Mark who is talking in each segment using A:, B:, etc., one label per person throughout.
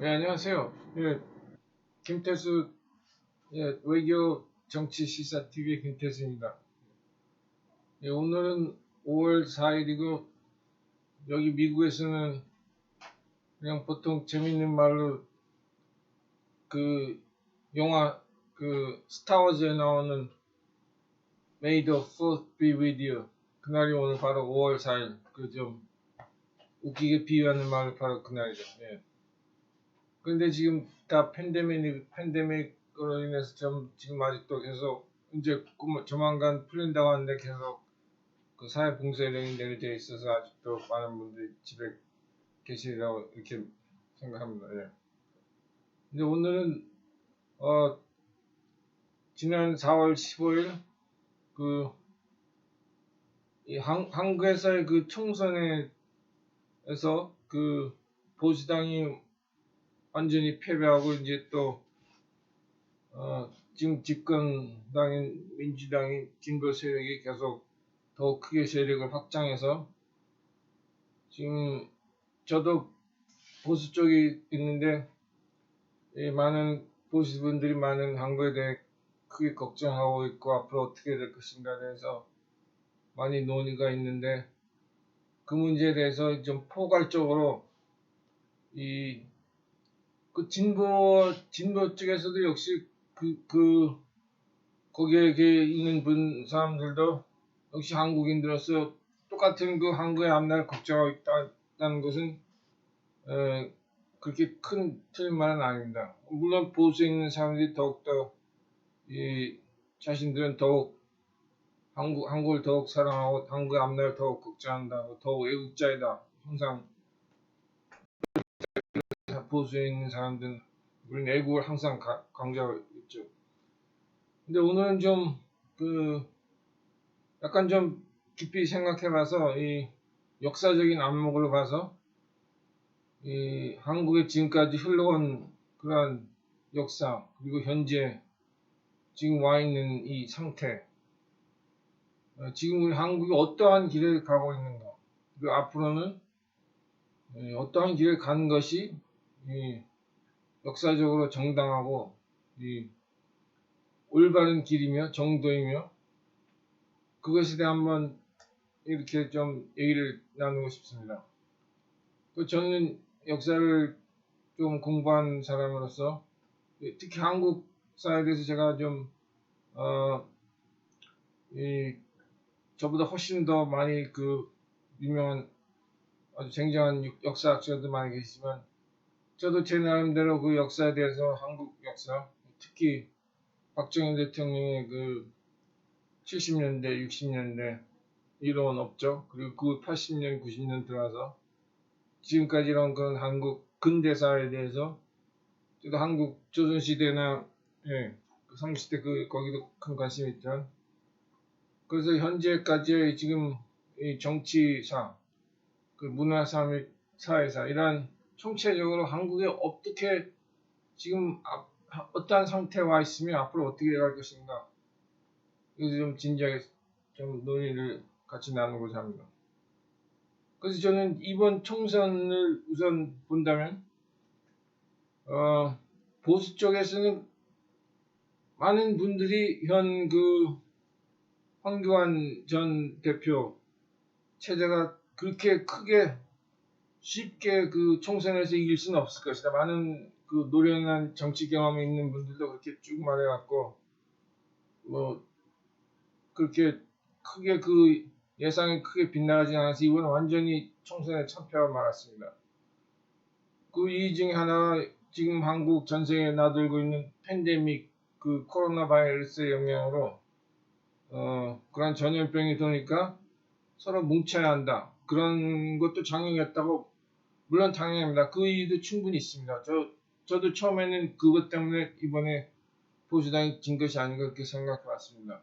A: 네, 안녕하세요. 예, 김태수, 외교 정치 시사 TV의 김태수입니다. 예, 오늘은 5월 4일이고, 여기 미국에서는 그냥 보통 재밌는 말로 그 영화, 스타워즈에 나오는 May the Fourth be with you. 그날이 오늘 바로 5월 4일. 그 좀 웃기게 비유하는 말로 바로 그날이죠. 예. 근데 지금 다 팬데믹으로 인해서 지금 아직도 계속 이제 조만간 풀린다고 하는데 계속 그 사회 봉쇄령이 내려져 있어서 아직도 많은 분들이 집에 계시리라고 이렇게 생각합니다. 예. 근데 오늘은 지난 4월 15일 이 한국에서의 그 총선에서 그 보수당이 완전히 패배하고 이제 또 지금 집권당인 민주당이 진보 세력이 계속 더 크게 세력을 확장해서 지금 저도 보수 쪽에 있는데 많은 보수분들이 많은 한국에 대해 크게 걱정하고 있고 앞으로 어떻게 될 것인가에 대해서 많이 논의가 있는데 그 문제에 대해서 좀 포괄적으로 그 진보 쪽에서도 역시 거기에 있는 사람들도 역시 한국인들로서 똑같은 그 한국의 앞날 걱정하고 있다는 것은 그렇게 큰 틀린 말은 아닙니다. 물론 보수에 있는 사람들이 더욱더 자신들은 더욱 한국을 더욱 사랑하고 한국의 앞날을 더욱 걱정한다, 더욱 애국자이다. 항상 보수에 있는 사람들은 우리는 애국을 항상 강조하고 있죠. 근데 오늘은 좀 약간 좀 깊이 생각해봐서 이 역사적인 안목으로 봐서 이 한국의 지금까지 흘러온 그러한 역사 그리고 현재 지금 와 있는 이 상태 지금 우리 한국이 어떠한 길을 가고 있는가 그리고 앞으로는 어떠한 길을 가는 것이 역사적으로 정당하고 올바른 길이며 정도이며 그것에 대해 한번 이렇게 좀 얘기를 나누고 싶습니다. 저는 역사를 좀 공부한 사람으로서 특히 한국 사회에 대해서 제가 좀 저보다 훨씬 더 많이 유명한 아주 쟁쟁한 역사학자들 많이 계시지만 저도 제 나름대로 그 역사에 대해서 한국 역사 특히 박정희 대통령의 70년대 60년대 이뤄온 업적 그리고 그 80년 90년 들어와서 지금까지 이런 그런 한국 근대사에 대해서 저도 한국 조선시대나 그 상시대 거기도 큰 관심이 있죠. 그래서 현재까지의 지금 이 정치사, 문화사 및 사회사 이러한 총체적으로 한국에 어떻게 지금 어떠한 상태에 와 있으며 앞으로 어떻게 갈 것인가 이것을 좀 진지하게 좀 논의를 같이 나누고자 합니다. 그래서 저는 이번 총선을 우선 본다면 보수 쪽에서는 많은 분들이 현 황교안 전 대표 체제가 그렇게 크게 쉽게 총선에서 이길 수는 없을 것이다. 많은 노련한 정치 경험이 있는 분들도 그렇게 쭉 말해왔고 그렇게 크게 예상이 크게 빗나가지 않아서 이번에 완전히 총선에 참패하고 말았습니다. 이 중에 하나 지금 한국 전 세계에 나돌고 있는 팬데믹 코로나 바이러스의 영향으로 그런 전염병이 도니까 서로 뭉쳐야 한다. 그런 것도 작용했다고 물론 당연합니다. 그 이유도 충분히 있습니다. 저도 처음에는 그것 때문에 이번에 보수당이 진 것이 아닌가 그렇게 생각해 왔습니다.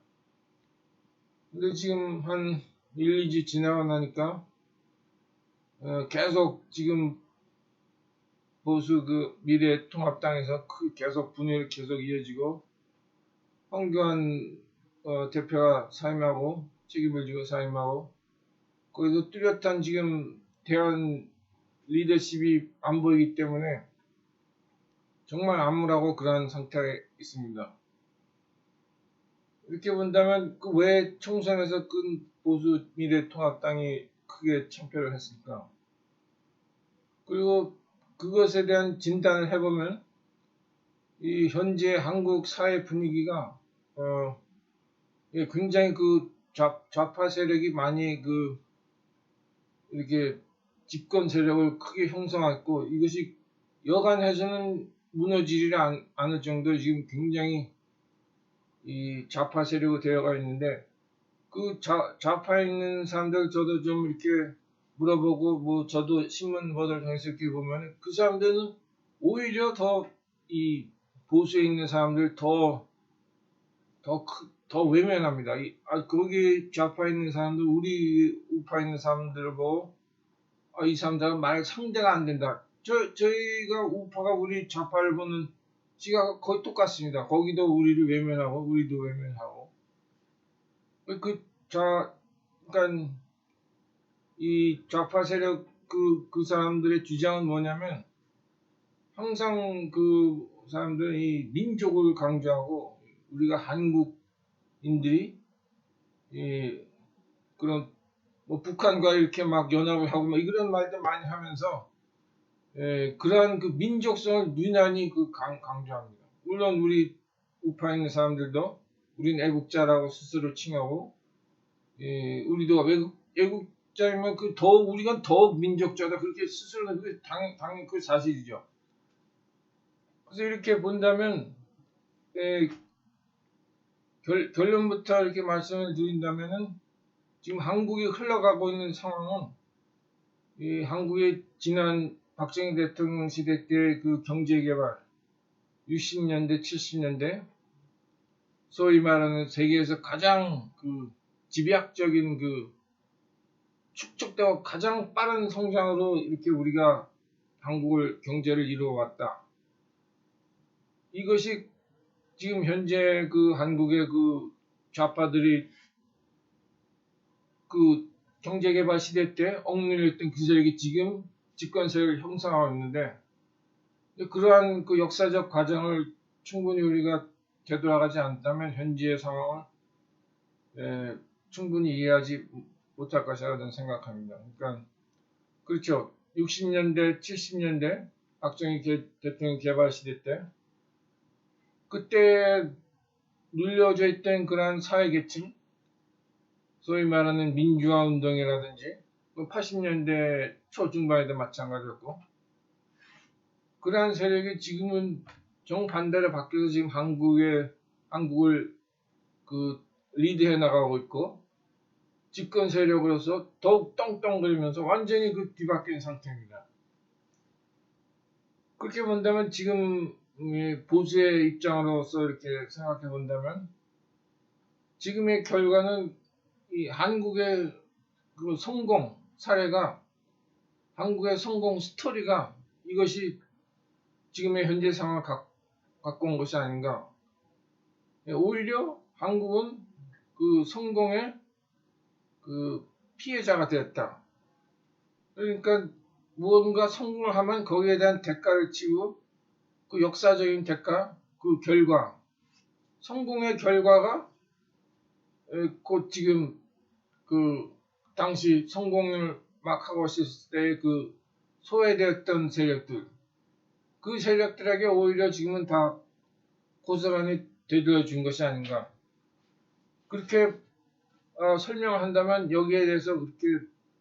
A: 근데 지금 한 1, 2주 지나고 나니까 계속 지금 보수 미래통합당에서 계속 분열이 계속 이어지고 황교안 대표가 사임하고 책임을 지고 사임하고 거기서 뚜렷한 지금 대한 리더십이 안 보이기 때문에 정말 암울하고 그러한 상태에 있습니다. 이렇게 본다면 그 왜 총선에서 끈 보수 미래통합당이 크게 참패를 했을까? 그리고 그것에 대한 진단을 해보면 이 현재 한국 사회 분위기가 굉장히 그 좌파 세력이 많이 그 이렇게 집권 세력을 크게 형성했고 이것이 여간해서는 무너지지 않을 정도로 지금 굉장히 이 좌파 세력이 되어가 있는데 그 좌파에 있는 사람들 저도 좀 이렇게 물어보고 뭐 저도 신문 보도를 통해서 이렇게 보면 그 사람들은 오히려 더 이 보수에 있는 사람들 더 외면합니다. 거기 좌파에 있는 사람들 우리 우파에 있는 사람들을 보고 이 사람들은 말 상대가 안 된다. 저희가 우파가 우리 좌파를 보는 시각 거의 똑같습니다. 거기도 우리를 외면하고 우리도 외면하고 그러니까 이 좌파 세력 그 사람들의 주장은 뭐냐면 항상 그 사람들은 이 민족을 강조하고 우리가 한국인들이 이 그런 뭐 북한과 이렇게 막 연합을 하고 막 이런 말들 많이 하면서 그러한 그 민족성을 유난히 강조합니다. 물론 우리 우파에 있는 사람들도 우린 애국자라고 스스로 칭하고 우리도 애국자이면 우리가 더 민족자다 그렇게 스스로는 당연히 그 사실이죠. 그래서 이렇게 본다면 결론부터 이렇게 말씀을 드린다면은 지금 한국이 흘러가고 있는 상황은 이 한국의 지난 박정희 대통령 시대 때 그 경제개발 60년대 70년대 소위 말하는 세계에서 가장 그 집약적인 그 축적되고 가장 빠른 성장으로 이렇게 우리가 한국을 경제를 이루어왔다. 이것이 지금 현재 그 한국의 그 좌파들이 그 경제개발 시대 때 억눌렸던 그 세력이 지금 집권 세력을 형성하고 있는데 그러한 그 역사적 과정을 충분히 우리가 되돌아가지 않다면 현재의 상황을 충분히 이해하지 못할 것이라고 저는 생각합니다. 그러니까 그렇죠. 60년대, 70년대 박정희 대통령 개발 시대 때 그때 눌려져 있던 그러한 사회계층 소위 말하는 민주화 운동이라든지 80년대 초중반에도 마찬가지였고 그러한 세력이 지금은 정반대로 바뀌어서 지금 한국을 그 리드해 나가고 있고 집권 세력으로서 더욱 떵떵거리면서 완전히 그 뒤바뀐 상태입니다. 그렇게 본다면 지금 보수의 입장으로서 이렇게 생각해 본다면 지금의 결과는 이 한국의 그 성공 사례가 한국의 성공 스토리가 이것이 지금의 현재 상황을 갖고 온 것이 아닌가. 오히려 한국은 그 성공의 그 피해자가 되었다. 그러니까 무언가 성공을 하면 거기에 대한 대가를 치고 그 역사적인 대가, 그 결과, 성공의 결과가 곧 지금 그 당시 성공을 막 하고 있을 때 그 소외되었던 세력들, 그 세력들에게 오히려 지금은 다 고스란히 되돌려 준 것이 아닌가. 그렇게 설명을 한다면 여기에 대해서 그렇게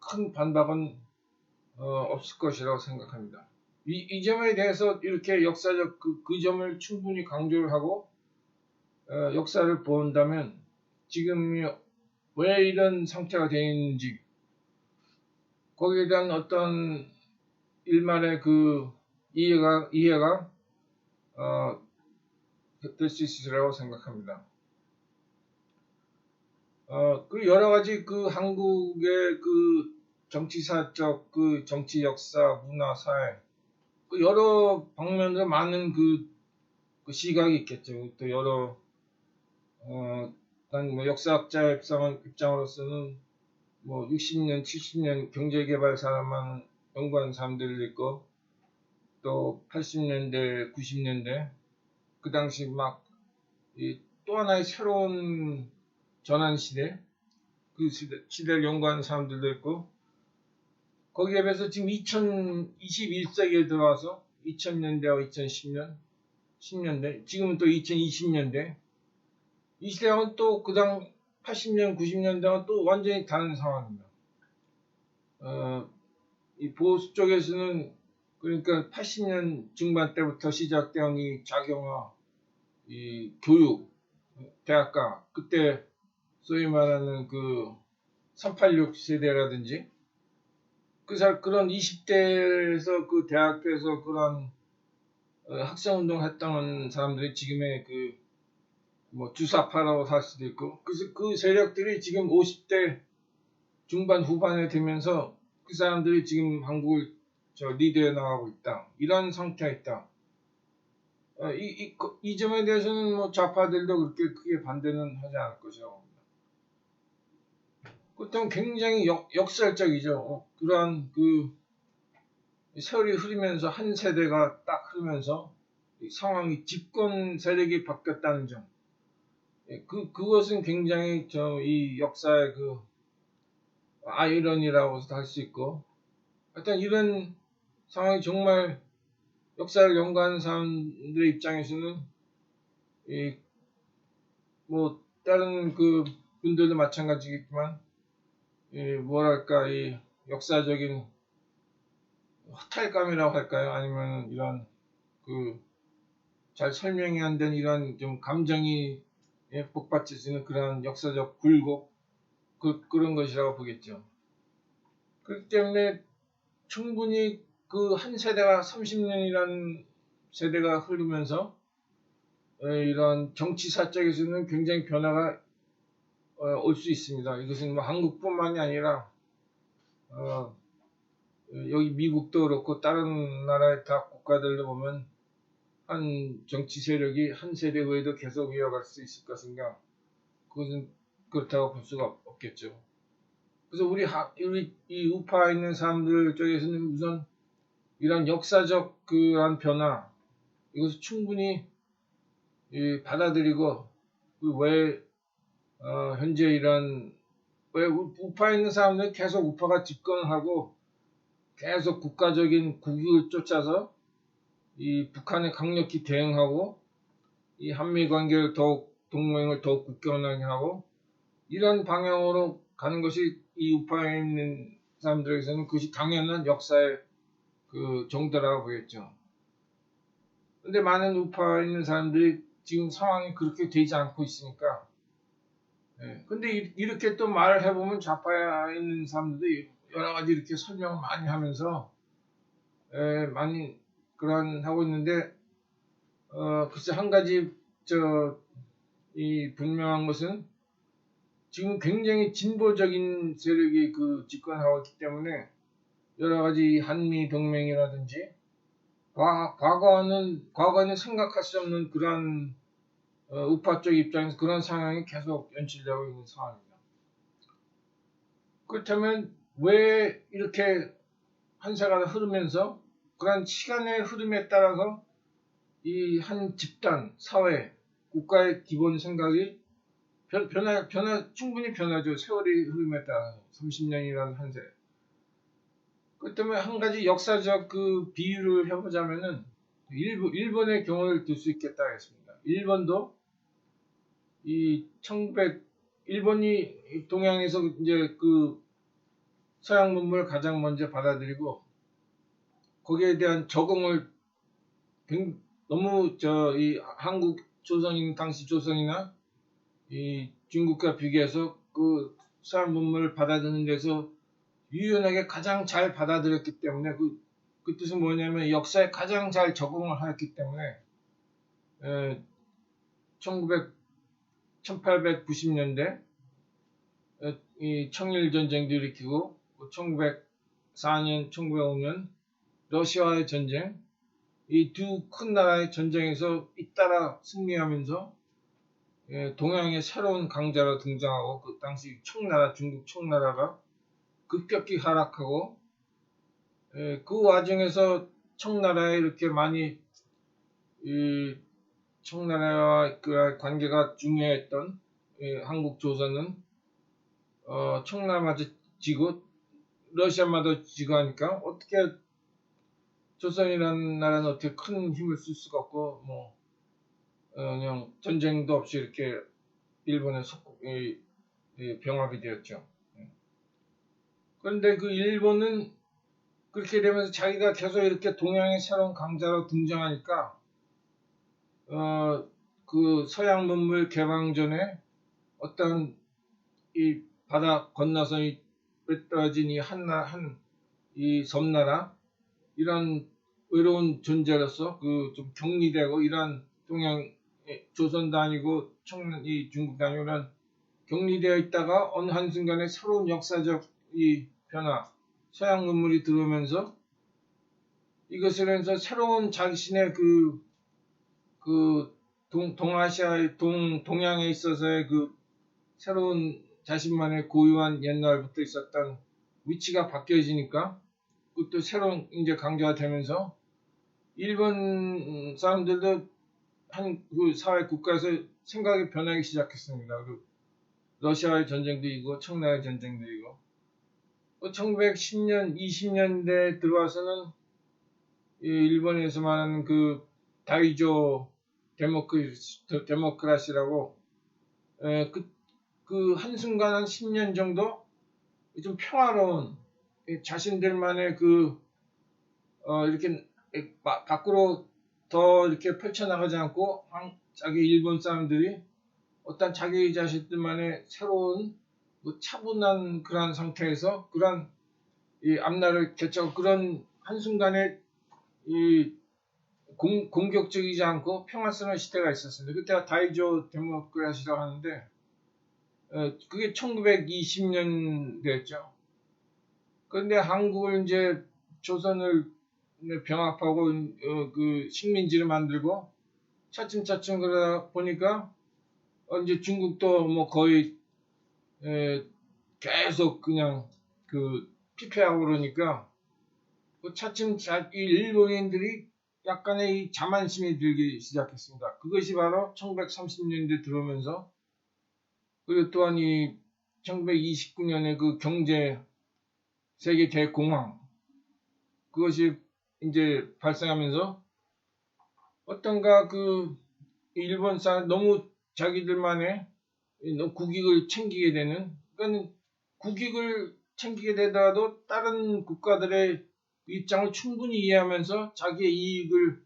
A: 큰 반박은 없을 것이라고 생각합니다. 이 점에 대해서 이렇게 역사적 그 점을 충분히 강조를 하고 역사를 본다면 지금 왜 이런 상태가 되어 있는지 거기에 대한 어떤 일말의 그 이해가 될 수 있으리라고 생각합니다. 그 여러 가지 그 한국의 그 정치사적 그 정치 역사 문화 사회 그 여러 방면으로 많은 그 시각이 있겠죠. 또 여러 난 뭐 역사학자 입장으로서는 뭐 60년, 70년 경제개발 사람만 연구한 사람들도 있고 또 80년대, 90년대 그 당시 막 또 하나의 새로운 전환 시대, 그 시대를 연구하는 사람들도 있고, 거기에 비해서 지금 2021세기에 들어와서 2000년대와 2010년, 10년대, 지금은 또 2020년대, 이 시대하고는 또 그당 80년, 90년대와 또 완전히 다른 상황입니다. 이 보수 쪽에서는 그러니까 80년 중반 때부터 시작된 이 작용화, 이 교육, 대학가, 그때 소위 말하는 그 386 세대라든지 그런 20대에서 그 대학교에서 그런 학생운동 했던 사람들이 지금의 그 뭐 주사파라고 할 수도 있고, 그래서 그 세력들이 지금 50대 중반 후반에 되면서 그 사람들이 지금 한국을 리드해 나가고 있다. 이런 상태가 있다. 이 점에 대해서는 뭐 좌파들도 그렇게 크게 반대는 하지 않을 것이라고 봅니다. 그렇다면 굉장히 역설적이죠. 그러한 그 세월이 흐르면서 한 세대가 딱 흐르면서 상황이 집권 세력이 바뀌었다는 점. 그것은 굉장히 이 역사의 그 아이러니라고도 할 수 있고, 하여튼 이런 상황이 정말 역사를 연구하는 사람들의 입장에서는 뭐 다른 그 분들도 마찬가지겠지만 뭐랄까 이 역사적인 허탈감이라고 할까요? 아니면 이런 그 잘 설명이 안 된 이런 좀 감정이 복받쳐지는 그런 역사적 굴곡 그런 것이라고 보겠죠. 그렇기 때문에 충분히 그 한 세대가 30년이라는 세대가 흐르면서 이런 정치사 쪽에서는 굉장히 변화가 올 수 있습니다. 이것은 뭐 한국뿐만이 아니라 여기 미국도 그렇고 다른 나라의 다 국가들도 보면 한 정치 세력이 한 세대 후에도 계속 이어갈 수 있을 것인가? 그것은 그렇다고 볼 수가 없겠죠. 그래서 우리 이 우파에 있는 사람들 쪽에서는 우선 이런 역사적 그런 변화 이것을 충분히 받아들이고 왜 현재 왜 우파에 있는 사람들은 계속 우파가 집권하고 계속 국가적인 국익을 쫓아서 이 북한에 강력히 대응하고 이 한미 관계를 동맹을 더욱 굳건하게 하고 이런 방향으로 가는 것이 이 우파에 있는 사람들에게서는 그것이 당연한 역사의 그 정도라고 보겠죠. 근데 많은 우파에 있는 사람들이 지금 상황이 그렇게 되지 않고 있으니까. 근데 이렇게 또 말을 해보면 좌파에 있는 사람들이 여러 가지 이렇게 설명을 많이 하면서 많이 하고 있는데 글쎄 한 가지 이 분명한 것은 지금 굉장히 진보적인 세력이 그 집권하고 있기 때문에 여러 가지 한미 동맹이라든지 과거에는 생각할 수 없는 그런 우파 쪽 입장에서 그런 상황이 계속 연출되고 있는 상황입니다. 그렇다면 왜 이렇게 한 세가 흐르면서 그런 시간의 흐름에 따라서 이 한 집단, 사회, 국가의 기본 생각이 충분히 변하죠. 세월이 흐름에 따라서 30년이라는 한 세. 그 때문에 한 가지 역사적 그 비유를 해보자면은 일본의 경우를 들 수 있겠다 하겠습니다. 일본도 일본이 동양에서 이제 그 서양 문물을 가장 먼저 받아들이고 거기에 대한 적응을 너무 이 한국 조선인 당시 조선이나 이 중국과 비교해서 그 서양 문물을 받아들이는 데서 유연하게 가장 잘 받아들였기 때문에 그 뜻은 뭐냐면 역사에 가장 잘 적응을 하였기 때문에 1890년대 이 청일전쟁도 일으키고 1904년, 1905년 러시아와의 전쟁 이 두 큰 나라의 전쟁에서 잇따라 승리하면서 동양의 새로운 강자로 등장하고 그 당시 중국 청나라가 급격히 하락하고 그 와중에서 청나라에 이렇게 많이 이 청나라와 그 관계가 중요했던 한국 조선은 청나라마저 지고 러시아마저 지고 하니까 어떻게 조선이라는 나라는 어떻게 큰 힘을 쓸 수가 없고 뭐 그냥 전쟁도 없이 이렇게 일본에 병합이 되었죠. 그런데 그 일본은 그렇게 되면서 자기가 계속 이렇게 동양의 새로운 강자로 등장하니까 그 서양 문물 개방 전에 어떤 이 바다 건너서 떨어진 이 섬나라 이런 외로운 존재로서 그 좀 격리되고 이런 동양 조선도 아니고 이 중국도 아니고 이런 격리되어 있다가 어느 한순간에 새로운 역사적 이 변화 서양 문물이 들어오면서 이것을 해서 새로운 자신의 동아시아의 동양에 있어서의 그 새로운 자신만의 고유한 옛날부터 있었던 위치가 바뀌어지니까 그것도 새로운 이제 강조가 되면서 일본 사람들도 그 사회 국가에서 생각이 변하기 시작했습니다. 그 러시아의 전쟁도 이고 청나라의 전쟁도 이고 1910년, 20년대 들어와서는 일본에서 말하는 그 다이조 데모크라시라고 그 한순간 한 10년 정도 좀 평화로운 자신들만의 이렇게 밖으로 더 이렇게 펼쳐나가지 않고 자기 일본 사람들이 어떤 자기 자신들만의 새로운 차분한 그런 상태에서 그런 이 앞날을 개척 그런 한순간에 이 공격적이지 않고 평화스러운 시대가 있었습니다. 그때가 다이조 데모크라시라고 하는데 그게 1920년대였죠. 그런데 한국을 이제 조선을 병합하고 그 식민지를 만들고 차츰차츰 그러다 보니까 이제 중국도 뭐 거의 계속 그냥 그 피폐하고 그러니까 차츰 이 일본인들이 약간의 이 자만심이 들기 시작했습니다. 그것이 바로 1930년대 들어오면서 그리고 또한 이 1929년에 그 경제 세계 대공황 그것이 이제 발생하면서 어떤가 그 일본 사람 너무 자기들만의 국익을 챙기게 되는 그러니까 국익을 챙기게 되더라도 다른 국가들의 입장을 충분히 이해하면서 자기의 이익을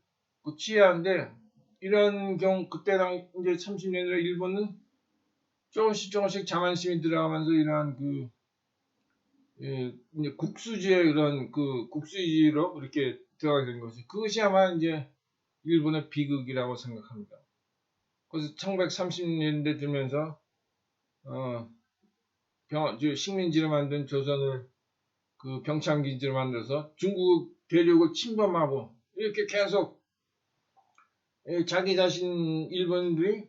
A: 취해야 하는데 이런 경우 그때랑 이제 30년 전에 일본은 조금씩 자만심이 들어가면서 이러한 이제 국수주의 이런 국수주의로 이렇게 들어가게 된 것이 그것이 아마 이제 일본의 비극이라고 생각합니다. 그래서 1930년대 들면서 식민지를 만든 조선을 그 병창기지를 만들어서 중국 대륙을 침범하고 이렇게 계속 자기 자신 일본들이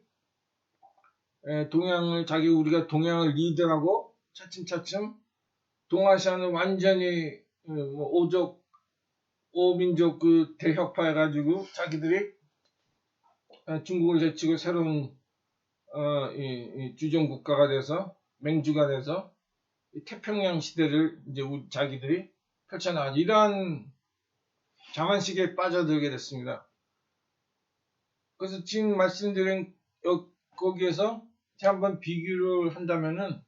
A: 우리가 동양을 리드하고 차츰차츰 동아시아는 완전히 오민족 그 대혁파해가지고 자기들이 중국을 제치고 새로운 이 주종 국가가 돼서 맹주가 돼서 태평양 시대를 이제 자기들이 펼쳐나간 이러한 자만식에 빠져들게 됐습니다. 그래서 지금 말씀드린 거기에서 제가 한번 비교를 한다면은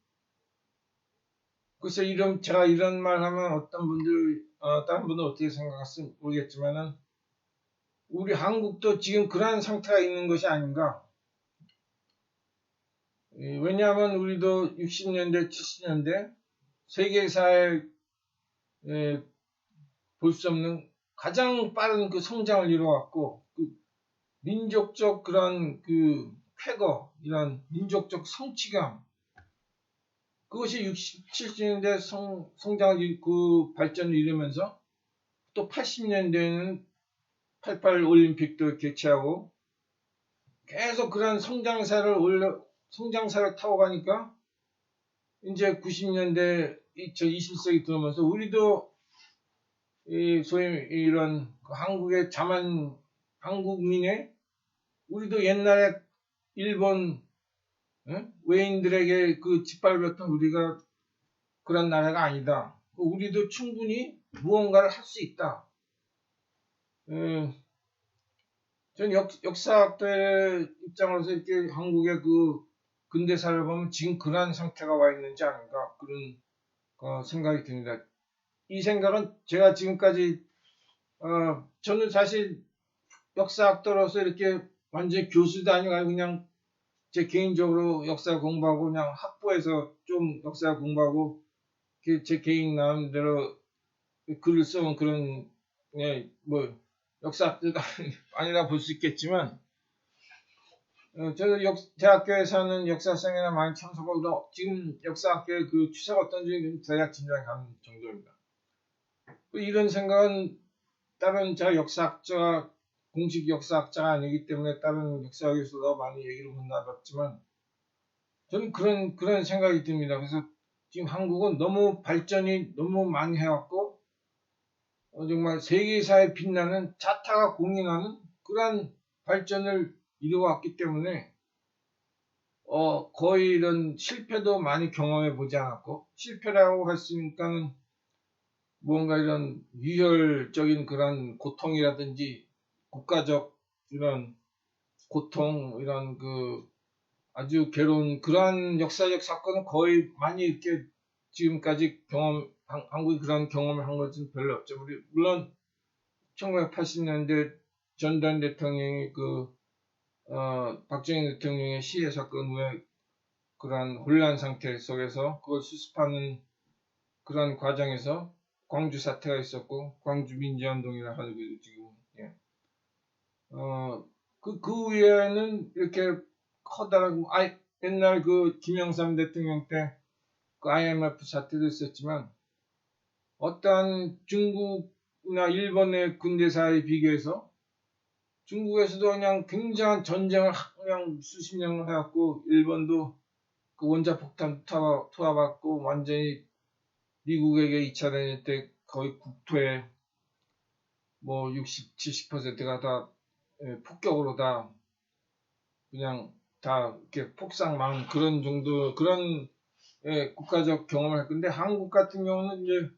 A: 글쎄 제가 이런 말 하면 어떤 분들 다른 분은 어떻게 생각할지 모르겠지만은 우리 한국도 지금 그러한 상태가 있는 것이 아닌가. 왜냐하면 우리도 60년대, 70년대 세계사에 볼 수 없는 가장 빠른 그 성장을 이루어왔고 그 민족적 그런 그 쾌거, 이런 민족적 성취감 그것이 60, 70년대 성장을 발전을 이루면서 또 80년대에는 88 올림픽도 개최하고 계속 그런 성장사를 타고 가니까 이제 90년대 21세기 들어오면서 우리도 이 소위 이런 한국의 자만 한국민의 우리도 옛날에 일본 외인들에게 그 짓밟았던 우리가 그런 나라가 아니다. 우리도 충분히 무언가를 할 수 있다. 전 역사학자의 입장으로서 이렇게 한국의 그 근대사를 보면 지금 그러한 상태가 와 있는지 아닌가 그런 생각이 듭니다. 이 생각은 제가 지금까지 저는 사실 역사학자로서 이렇게 완전히 교수도 아니고 그냥 제 개인적으로 역사 공부하고 그냥 학부에서 좀 역사 공부하고 제 개인 나름대로 글을 써온 그런 뭐 역사학자도 아니라 볼 수 있겠지만 저는 대학교에서는 역사성이나 많이 참석하고 지금 역사학교의 그 추세가 어떤지 대략 짐작이 가는 정도입니다. 이런 생각은 다른 제가 역사학자 공식 역사학자가 아니기 때문에 다른 역사학에서도 많이 얘기를 못 나눴지만 저는 그런 생각이 듭니다. 그래서 지금 한국은 너무 발전이 너무 많이 해왔고 정말 세계사에 빛나는 자타가 공인하는 그러한 발전을 이루어왔기 때문에 거의 이런 실패도 많이 경험해 보지 않았고 실패라고 했으니까는 뭔가 이런 유혈적인 그런 고통이라든지 국가적 이런 고통 이런 그 아주 괴로운 그러한 역사적 사건은 거의 많이 이렇게 지금까지 한국이 그런 경험을 한 것은 별로 없죠. 물론 1980년대 전두환 대통령이 박정희 대통령의 시해 사건 후에 그러한 혼란 상태 속에서 그걸 수습하는 그런 과정에서 광주 사태가 있었고 광주 민주화운동이라 하고 지금 그 위에는 이렇게 커다란 옛날 그 김영삼 대통령 때 그 IMF 사태도 있었지만 어떠한 중국이나 일본의 근대사에 비교해서 중국에서도 그냥 굉장한 전쟁을 그냥 수십 년을 해왔고 일본도 그 원자폭탄 투하받고 완전히 미국에게 2차 대전 때 거의 국토의 뭐 60, 70%가 다 폭격으로 다 그냥 다 이렇게 폭삭망 그런 정도 그런 국가적 경험을 할 건데 한국 같은 경우는 이제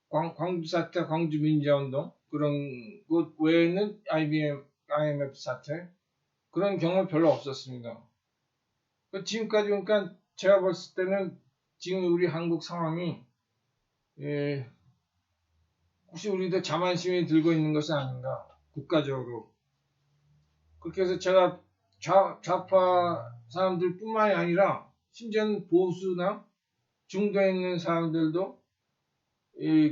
A: 광주 사태, 광주 민주화운동 그런 것 외에는 IMF 사태 그런 경험 별로 없었습니다. 지금까지 그러니까 제가 봤을 때는 지금 우리 한국 상황이 혹시 우리도 자만심이 들고 있는 것이 아닌가 국가적으로 그렇게 해서 제가 좌파 사람들뿐만이 아니라 심지어는 보수나 중도에 있는 사람들도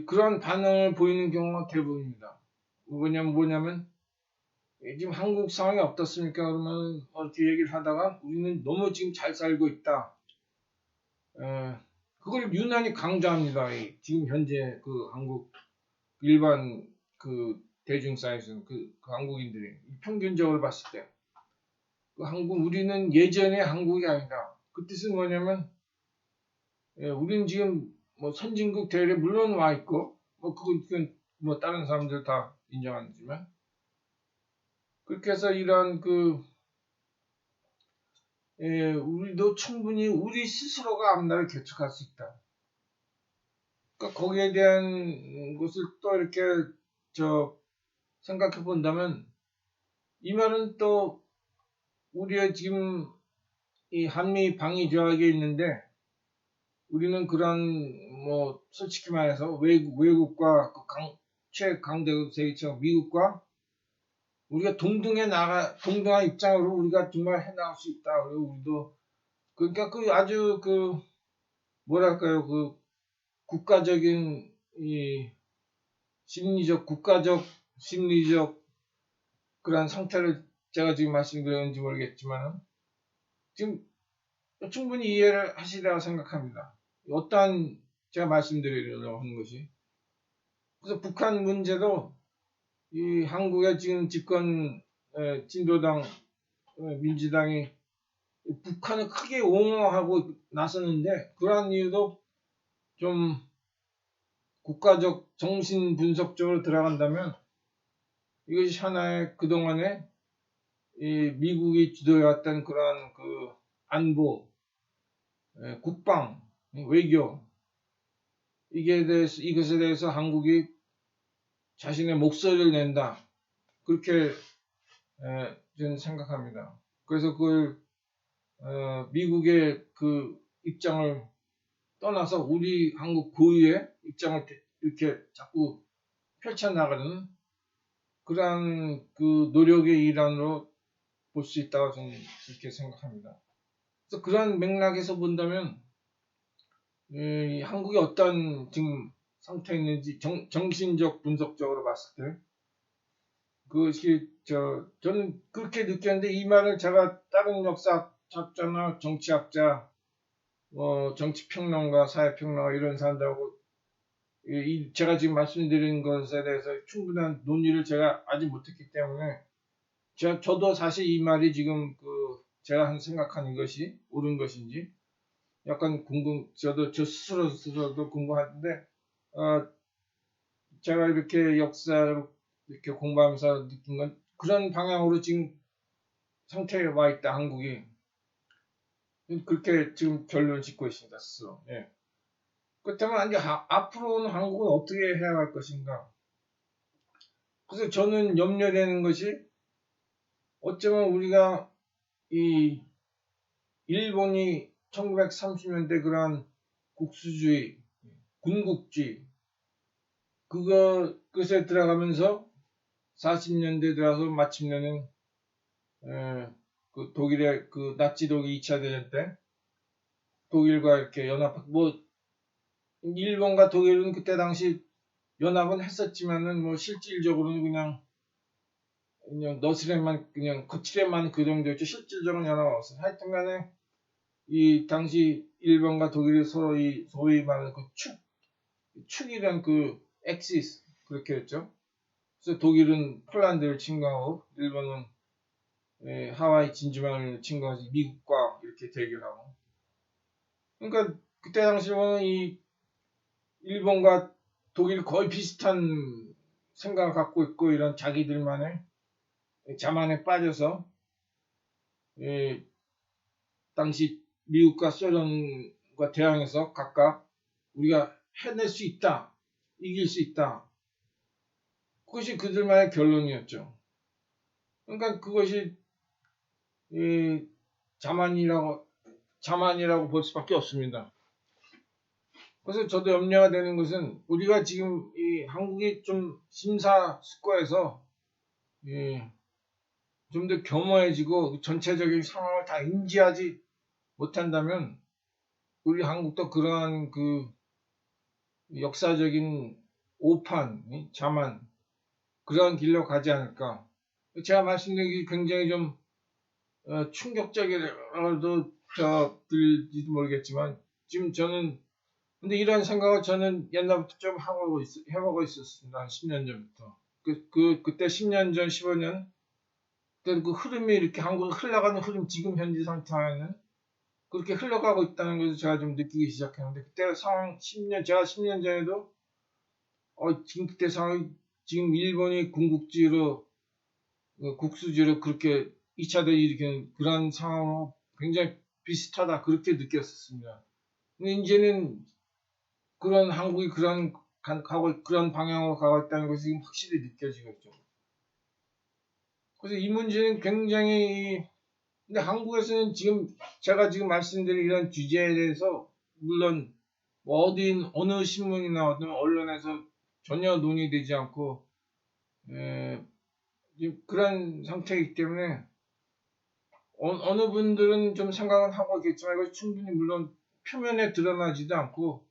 A: 그런 반응을 보이는 경우가 대부분입니다. 뭐냐면 지금 한국 상황이 어떻습니까? 그러면 이렇게 얘기를 하다가 우리는 너무 지금 잘 살고 있다. 그걸 유난히 강조합니다. 지금 현재 그 한국 일반 그 대중사회에서는 그 한국인들이 평균적으로 봤을 때 그 우리는 예전의 한국이 아니다. 그 뜻은 뭐냐면 우리는 지금 뭐 선진국 대열에 물론 와 있고 그건 뭐 다른 사람들 다 인정하지만 그렇게 해서 이런 우리도 충분히 우리 스스로가 앞날을 개척할 수 있다. 그러니까 거기에 대한 것을 또 이렇게 생각해 본다면 이 말은 또 우리의 지금 이 한미 방위 조약에 있는데 우리는 그런 뭐 솔직히 말해서 외국과 최강대국 세계처럼 미국과 우리가 동등한 입장으로 우리가 정말 해나갈 수 있다. 그리고 우리도 그러니까 아주 뭐랄까요 국가적인 이 국가적 심리적 그런 상태를 제가 지금 말씀드렸는지 모르겠지만 지금 충분히 이해를 하시리라고 생각합니다. 어떠한 제가 말씀드리려고 하는 것이 그래서 북한 문제도 이 한국의 지금 집권 진보당 민주당이 북한을 크게 옹호하고 나섰는데 그러한 이유도 좀 국가적 정신 분석적으로 들어간다면 이것이 하나의 그동안에 이 미국이 주도해왔던 그러한 그 안보, 국방, 외교 이것에 대해서 한국이 자신의 목소리를 낸다. 그렇게 저는 생각합니다. 그래서 그걸 미국의 그 입장을 떠나서 우리 한국 고유의 입장을 이렇게 자꾸 펼쳐나가는 그러한 그 노력의 일환으로 볼 수 있다고 저는 그렇게 생각합니다. 그래서 그런 맥락에서 본다면 한국이 어떤 지금 상태에 있는지 정신적 분석적으로 봤을 때 그것이 저는 그렇게 느꼈는데 이 말을 제가 다른 역사학자나 정치학자, 정치평론가, 사회평론가 이런 사람들하고 제가 지금 말씀드린 것에 대해서 충분한 논의를 제가 아직 못했기 때문에 저도 사실 이 말이 지금 제가 생각하는 것이 옳은 것인지 약간 저도 저 스스로도 궁금한데 제가 이렇게 역사를 이렇게 공부하면서 느낀 건 그런 방향으로 지금 상태에 와 있다 한국이 그렇게 지금 결론을 짓고 있습니다 스스로. 예. 그렇다면 이제 앞으로는 한국은 어떻게 해야 할 것인가? 그래서 저는 염려되는 것이 어쩌면 우리가 이 일본이 1930년대 그러한 국수주의, 군국주의 그것에 들어가면서 40년대 들어서 마침내는 그 독일의 그 나치 독일 2차 대전 때 독일과 이렇게 일본과 독일은 그때 당시 연합은 했었지만은 실질적으로는 그냥 너스레만 그냥 거칠에만 그 정도였죠. 실질적으로 연합은 없어요. 하여튼간에 이 당시 일본과 독일이 서로 이 소위 말하는 그 축이란 그 엑시스 그렇게 했죠. 그래서 독일은 폴란드를 침공하고 일본은 하와이 진주만을 침공해서 미국과 이렇게 대결하고. 그러니까 그때 당시로는 이 일본과 독일 거의 비슷한 생각을 갖고 있고 이런 자기들만의 자만에 빠져서 당시 미국과 소련과 대항해서 각각 우리가 해낼 수 있다, 이길 수 있다. 그것이 그들만의 결론이었죠. 그러니까 그것이 자만이라고 볼 수밖에 없습니다. 그래서 저도 염려가 되는 것은 우리가 지금 이 한국이 좀 심사숙고해서 좀 더 겸허해지고 전체적인 상황을 다 인지하지 못한다면 우리 한국도 그러한 그 역사적인 오판, 자만 그러한 길로 가지 않을까. 제가 말씀드린 게 굉장히 좀 충격적이라도 들릴지도 모르겠지만 지금 저는 근데 이런 생각을 저는 옛날부터 좀 해보고 있었습니다. 한 10년 전부터. 그때 10년 전, 15년 그때 그 흐름이 이렇게 한국에 흘러가는 흐름 지금 현재 상태에는 그렇게 흘러가고 있다는 것을 제가 좀 느끼기 시작했는데 그때 상황 제가 10년 전에도 지금 그때 상황이 지금 일본이 군국주의로 국수주의로 그렇게 2차 대전 일으키는 그런 상황으로 굉장히 비슷하다 그렇게 느꼈었습니다. 근데 이제는 그런 한국이 그런 방향으로 가고 있다는 것이 지금 확실히 느껴지고 있죠. 그래서 이 문제는 굉장히 근데 한국에서는 지금 제가 지금 말씀드린 이런 주제에 대해서 물론 어느 신문이나 어떤 언론에서 전혀 논의되지 않고 그런 상태이기 때문에 어느 분들은 좀 생각은 하고 있겠지만 이것이 충분히 물론 표면에 드러나지도 않고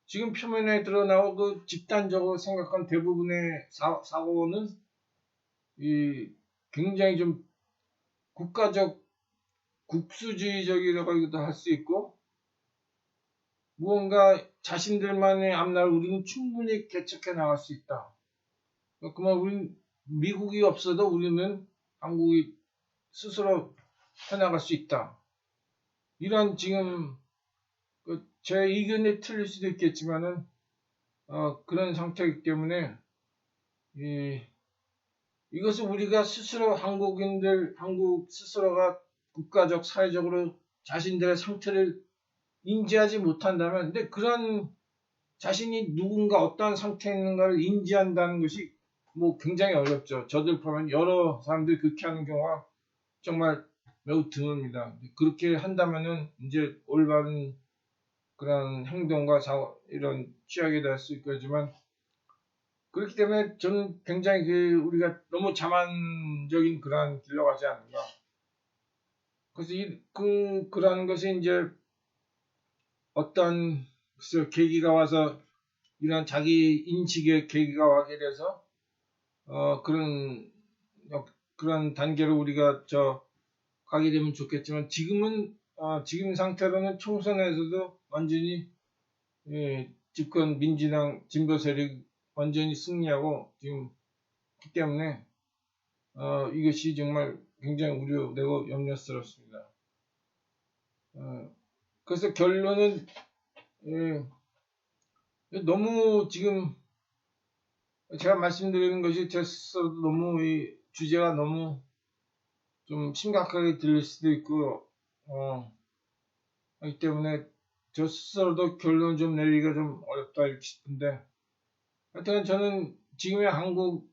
A: 지금 표면에 드러나고 그 집단적으로 생각한 대부분의 사고는 굉장히 좀 국가적 국수주의적이라고도 할 수 있고 무언가 자신들만의 앞날을 우리는 충분히 개척해 나갈 수 있다. 그만 우리 미국이 없어도 우리는 한국이 스스로 해나갈 수 있다. 이런 지금 제 의견이 틀릴 수도 있겠지만은 그런 상태이기 때문에 이것을 우리가 스스로 한국 스스로가 국가적, 사회적으로 자신들의 상태를 인지하지 못한다면, 근데 그런 자신이 누군가 어떠한 상태에 있는가를 인지한다는 것이 뭐 굉장히 어렵죠. 저들 보면 여러 사람들이 그렇게 하는 경우가 정말 매우 드뭅니다. 그렇게 한다면은 이제 올바른 그런 행동과 이런 취하게 될 수 있겠지만, 그렇기 때문에 저는 굉장히 우리가 너무 자만적인 그러한 길로 가지 않는가. 그래서 그러한 것이 이제 어떤 글쎄요, 계기가 와서 이런 자기 인식의 계기가 와게 돼서 그런 그런 단계로 우리가 가게 되면 좋겠지만, 지금 상태로는 총선에서도 완전히 집권 민주당 진보 세력 완전히 승리하고 지금 기 때문에 이것이 정말 굉장히 우려되고 염려스럽습니다. 그래서 결론은 너무 지금 제가 말씀드리는 것이 제 스스로 너무 이 주제가 너무 좀 심각하게 들릴 수도 있고 하기 때문에 저 스스로도 결론 좀 내리기가 좀 어렵다 이렇게 싶은데, 하여튼 저는 지금의 한국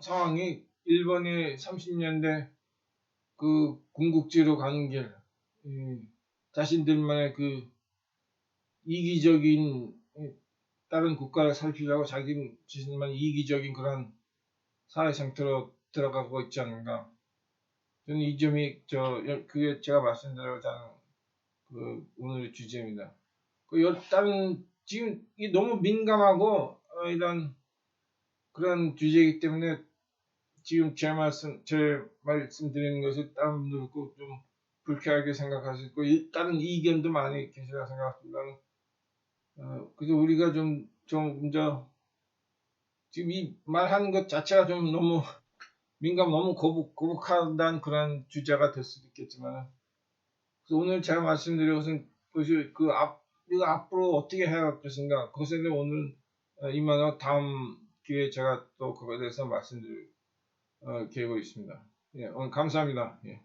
A: 상황이 일본이 30년대 그 군국주의로 가는 길, 자신들만의 그 이기적인 다른 국가를 살피려고 자기 자신만 이기적인 그런 사회 상태로 들어가고 있지 않는가. 저는 이 점이 그게 제가 말씀드리고자 하는 오늘의 주제입니다. 다른 지금 이 너무 민감하고 이런 그런 주제이기 때문에 지금 제 말씀드리는 것을 다른 분들도 좀 불쾌하게 생각하실 거, 다른 이견도 많이 계시라 생각합니다. 그래서 우리가 먼저 지금 이 말하는 것 자체가 좀 너무 너무 거북하다는 그런 주제가 될 수도 있겠지만, 그래서 오늘 제가 말씀드린 것이 우리가 앞으로 어떻게 해야 할 것인가, 그것에 대해 오늘 이만하고 다음 기회에 제가 또 그거에 대해서 말씀드릴 계획이 있습니다. 예, 오늘 감사합니다. 예.